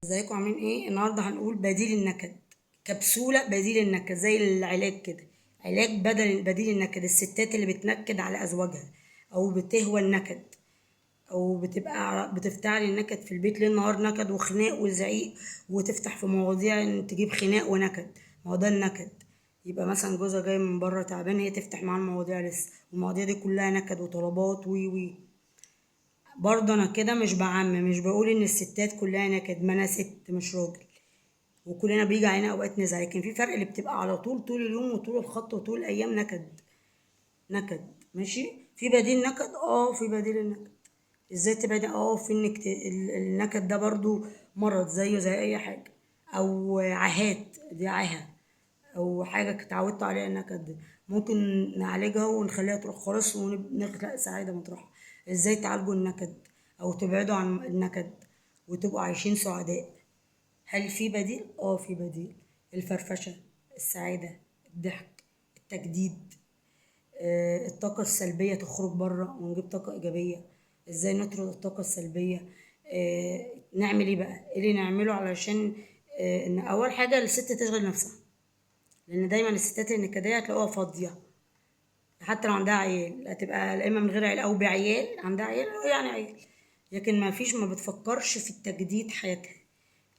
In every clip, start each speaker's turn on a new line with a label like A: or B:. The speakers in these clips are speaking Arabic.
A: ازيكم عاملين ايه؟ النهارده هنقول بديل النكد. كبسولة بديل النكد زي العلاج كده. علاج بديل النكد. الستات اللي بتنكد على ازواجها او بتهوى النكد او بتفتعل النكد في البيت ليل نهار، نكد وخناق وزعيق، وتفتح في مواضيع ان تجيب خناق ونكد. ما هو ده النكد. يبقى مثلا جوزها جاي من بره تعبان، هي تفتح معاه المواضيع لسه، والمواضيع دي كلها نكد وطلبات وي وي. برضه انا كده مش بعمم، مش بقول ان الستات كلها نكد، ما انا ست مش راجل، وكلنا بيجي علينا اوقات نزعل، لكن في فرق اللي بتبقى على طول اليوم وطول الخط وطول الايام نكد. نكد ماشي. في بديل نكد، في بديل النكد. ازاي تبعد؟ في انك النكد ده برضو مرض زيه زي اي حاجه، او عاهات، دي عاهه او حاجه اتعودت عليها. النكد دي ممكن نعالجها ونخليها تروح خالص ونخلق سعاده مطرحها. ازاي تعالجوا النكد او تبعدوا عن النكد وتبقوا عايشين سعداء؟ هل في بديل؟ في بديل. الفرفشه، السعاده، الضحك، التجديد. الطاقة السلبية تخرج بره ونجيب طاقة إيجابية. ازاي نطرد الطاقة السلبية؟ نعمل ايه بقى؟ ايه اللي نعمله علشان ان اول حاجة الست تشغل نفسها، لان دايما الستات النكدية هتلاقوها فاضية. حتى لو عندها عيال هتبقى لا اما من غير عيال او بعيال، عندها عيال يعني عيال، لكن ما بتفكرش في التجديد حياتها.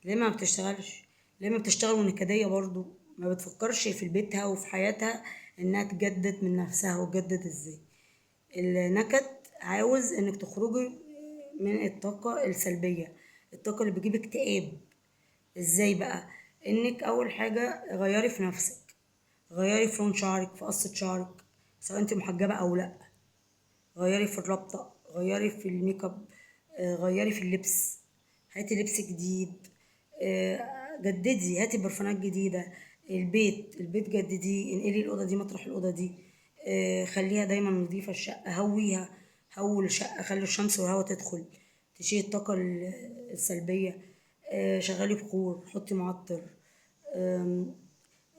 A: ليه ما بتشتغلش؟ ليه ما بتشتغل ونكدية برضو؟ ما بتفكرش في بيتها وفي حياتها انها تجدد من نفسها. وتجدد ازاي؟ النكد عاوز انك تخرجي من الطاقة السلبية، الطاقة اللي بتجيب اكتئاب. ازاي بقى؟ انك اول حاجة غيري في نفسك، غيري في لون شعرك، في قصة شعرك سواء انت محجبة او لا، غيري في الربطة، غيري في الميك اب، غيري في اللبس، هاتي لبس جديد، جددي، هاتي برفانات جديدة. البيت جدديه، انقلي الأوضة دي مطرح الأوضة دي، خليها دايما نظيفة. الشقة هويها، هول الشقة، خلي الشمس والهواء تدخل تشيل الطاقة السلبية. شغلي بخور، حطي معطر. آم،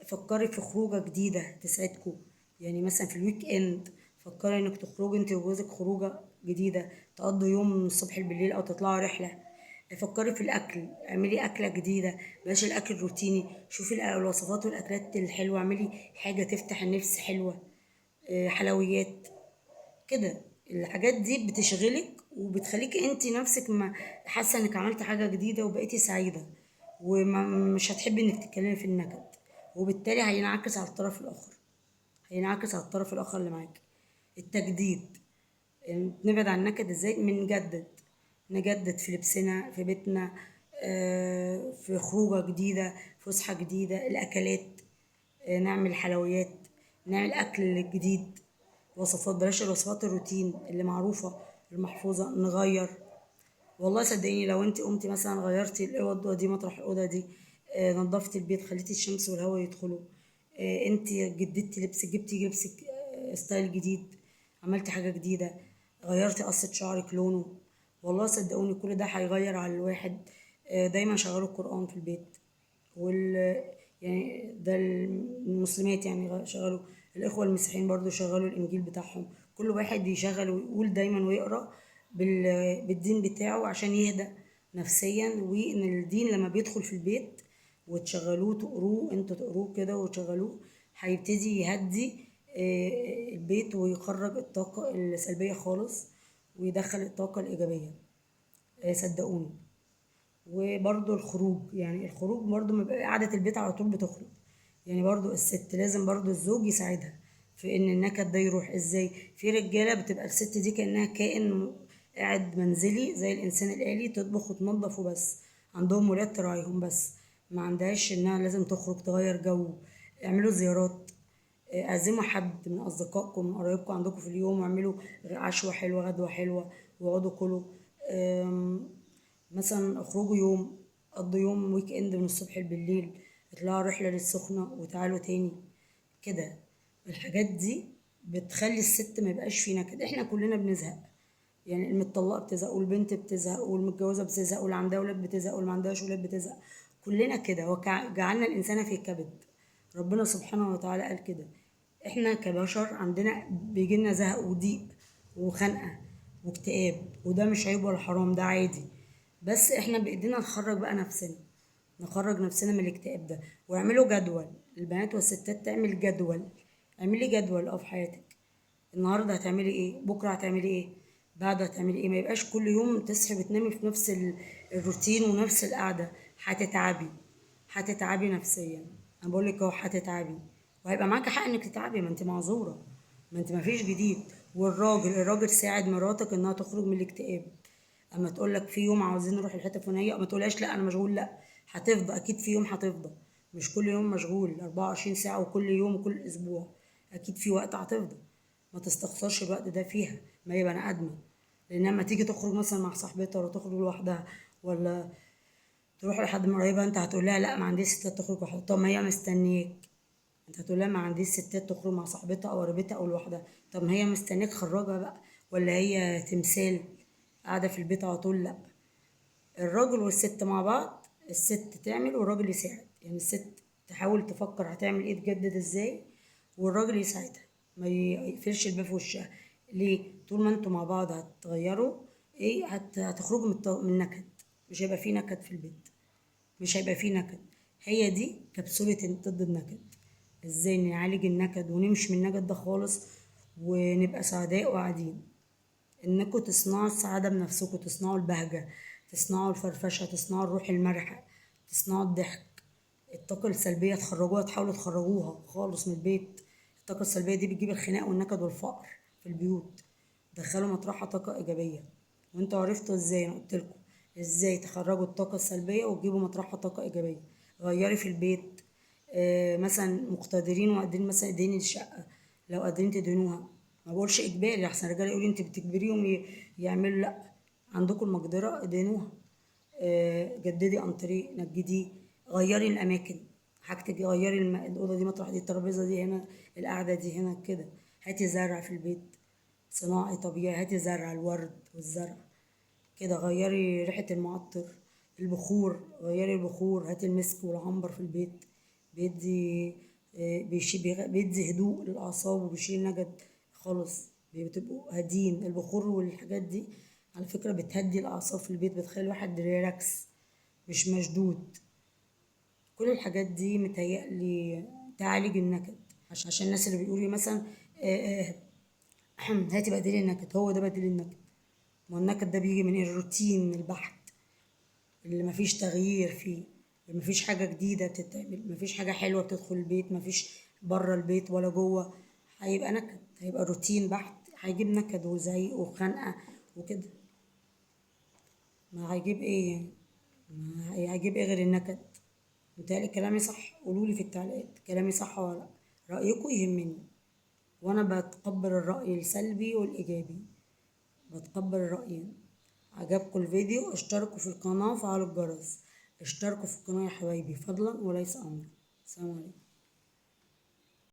A: فكري في خروجة جديدة تسعدكوا. يعني مثلا في الويك اند فكري انك تخرجي انت وجوزك خروجة جديدة، تقضوا يوم من الصبح بالليل او تطلعوا رحلة. فكري في الاكل، اعملي اكلة جديدة، بلاش الاكل الروتيني. شوفي الوصفات والاكلات الحلوة، اعملي حاجة تفتح النفس حلوة. حلويات كده. الحاجات دي بتشغلك وبتخليك انت نفسك ما حاسه انك عملت حاجه جديده وبقيتي سعيده، ومش هتحبي انك تتكلمي في النكد، وبالتالي هينعكس على الطرف الاخر اللي معاك. التجديد، يعني نبعد عن النكد ازاي؟ نجدد في لبسنا، في بيتنا، في خروجه جديده، فسحه جديده، الاكلات، نعمل حلويات، نعمل اكل جديد، وصفات، بلاش الوصفات الروتين اللي معروفة المحفوظة، نغير. والله صدقيني لو انت قمتي مثلا غيرتي الأوضة دي مطرح الأوضة دي، نظفتي البيت، خليتي الشمس والهواء يدخلوا، انت جددتي لبسك، جبتي لبسك ستايل جديد، عملتي حاجة جديدة، غيرتي قصة شعرك لونه، والله صدقوني كل ده هيغير على الواحد. دايما شغلوا القرآن في البيت. وال يعني ده المسلمات يعني شغلوا، الإخوة المسيحيين برضو شغلوا الإنجيل بتاعهم. كل واحد يشغل ويقول دايما ويقرأ بالدين بتاعه عشان يهدى نفسيا. وإن الدين لما بيدخل في البيت وتشغلوه تقروه، انتوا تقروه كده وتشغلوه، هيبتدي يهدي البيت ويخرج الطاقة السلبية خالص ويدخل الطاقة الإيجابية. صدقوني. وبرضو الخروج، يعني الخروج برضو ما يبقى قعدة البيت على طول بتخرج. يعني برضو الست لازم برضو الزوج يساعدها في ان النكد ده يروح. ازاي؟ في رجالة بتبقى الست دي كأنها كائن قاعد منزلي زي الانسان الآلي، تطبخ وتنظف وبس، عندهم ولاد تراعيهم بس، ما عندهاش انها لازم تخرج تغير جو. اعملوا زيارات، اعزموا حد من اصدقائكم من قرايبكم عندكم في اليوم، واعملوا عشوة حلوة، غدوة حلوة، واقعدوا كلوا. مثلا اخرجوا يوم، قضوا يوم ويك اند من الصبح بالليل، اطلعوا رحلة للسخنة وتعالوا تاني كده. الحاجات دي بتخلي الست ما يبقاش في نكد. احنا كلنا بنزهق، يعني المطلقة بتزهق، والبنت بتزهق، والمتجوزة بتزهق، واللي عندها ولاد بتزهق، واللي ما عندهاش ولاد بتزهق. كلنا كده، وجعلنا الإنسان في كبد. ربنا سبحانه وتعالى قال كده. احنا كبشر عندنا بيجيلنا زهق وضيق وخنقة واكتئاب، وده مش عيب ولا حرام، ده عادي. بس احنا بايدينا نخرج بقى نفسنا، نخرج نفسنا من الاكتئاب ده. واعملوا جدول، البنات والستات تعمل جدول. اعملي جدول في حياتك، النهارده هتعملي ايه، بكره هتعملي ايه، بعده هتعملي ايه. ما يبقاش كل يوم تصحي وتنامي في نفس الروتين ونفس القعده. هتتعبي، هتتعبي نفسيا. انا بقول لك اهو هتتعبي، وهيبقى معاكي حق انك تتعبي، ما انت معذوره، ما انت ما فيش جديد. الراجل ساعد مراتك انها تخرج من الاكتئاب. اما تقول لك في يوم عاوزين نروح الحته الفلانيه، ما تقولهاش لا انا مشغول، لا. هتفضى اكيد في يوم هتفضى، مش كل يوم مشغول 24 ساعه وكل يوم وكل اسبوع. اكيد في وقت هتفضى، ما تستخسرش الوقت ده فيها، ما هي بني ادمه. لان لما تيجي تخرج مثلا مع صاحبتها ولا تخرج لوحدها ولا تروح لحد من قريبها، انت هتقول لها لا ما عنديش ستات تخرج لوحدها. طب ما هي مستنياك، انت هتقول لها ما عنديش ستات تخرج مع صاحبتها او قريبتها او لوحدها. طب ما هي مستنياك، خرجها بقى. ولا هي تمثال قاعده في البيت على طول؟ لا، الراجل والست مع بعض، الست تعمل والراجل يساعد. يعني الست تحاول تفكر هتعمل ايه، تجدد ازاي، والراجل يساعدها، ما يقفلش الباب في وشها. ليه؟ طول ما انتوا مع بعض هتغيروا ايه، هتخرجوا من النكد. مش هيبقى فيه نكد في البيت، مش هيبقى فيه نكد. هي دي كبسولة ضد النكد. ازاي نعالج النكد ونمشي من النكد ده خالص ونبقى سعداء وقاعدين. انكم تصنعوا السعادة بنفسكم، تصنعوا البهجة، تصنعوا الفرفشة، تصنعوا الروح المرحة، تصنعوا الضحك. الطاقة السلبية تخرجوها، تحاولوا تخرجوها خالص من البيت. الطاقة السلبية دي بتجيب الخناق والنكد والفقر في البيوت. دخلوا مطرحها طاقة إيجابية. وانتوا عرفتوا ازاي، انا قلتلكوا ازاي تخرجوا الطاقة السلبية وتجيبوا مطرحها طاقة إيجابية. غيري في البيت. مثلا مقتدرين وقادرين مثلا اديني الشقة، لو قادرين تدينوها. ما بقولش اجباري احسن الرجاله يقولوا انت بتجبريهم يعملوا، لا. عندكم المقدره ادينوها. جددي عن طريق نجدي. غيري الاماكن، حاجتك غيري الاوضه دي مطرح دي، الترابيزه دي هنا، القعده دي هنا كده. هاتي زرع في البيت صناعي طبيعي، هاتي زرع الورد والزرع كده. غيري ريحه المعطر، البخور، غيري البخور. هاتي المسك والعنبر في البيت، بيدي بيدي هدوء للأعصاب وبيشيل نكد خالص. بتبقوا هادين. البخور والحاجات دي على فكرة بتهدي الأعصاب في البيت، بتخلي الواحد ريلاكس، مش مشدود. كل الحاجات دي متهيألي تعالج النكد. عشان الناس اللي بيقولي مثلا آه، هاتي بديل النكد، هو ده بديل النكد. ما النكد ده بيجي من الروتين البحت اللي مفيش تغيير فيه، اللي مفيش حاجة جديدة بتتعمل، مفيش حاجة حلوة بتدخل البيت، مفيش بره البيت ولا جوه. هيبقى نكد، هيبقى روتين بحت، هيجيب نكد وزعيق وخنقة وكده. ما هيجيب ايه يعني؟ ما هيجيب ايه غير النكد؟ متهيألي كلامي صح؟ قولولي في التعليقات كلامي صح ولا لأ. رأيكم يهمني، وأنا بتقبل الرأي السلبي والإيجابي، بتقبل الرأيين. عجبكم الفيديو اشتركوا في القناة وفعلوا الجرس. اشتركوا في القناة يا حبايبي فضلا وليس أمرا. السلام عليكم.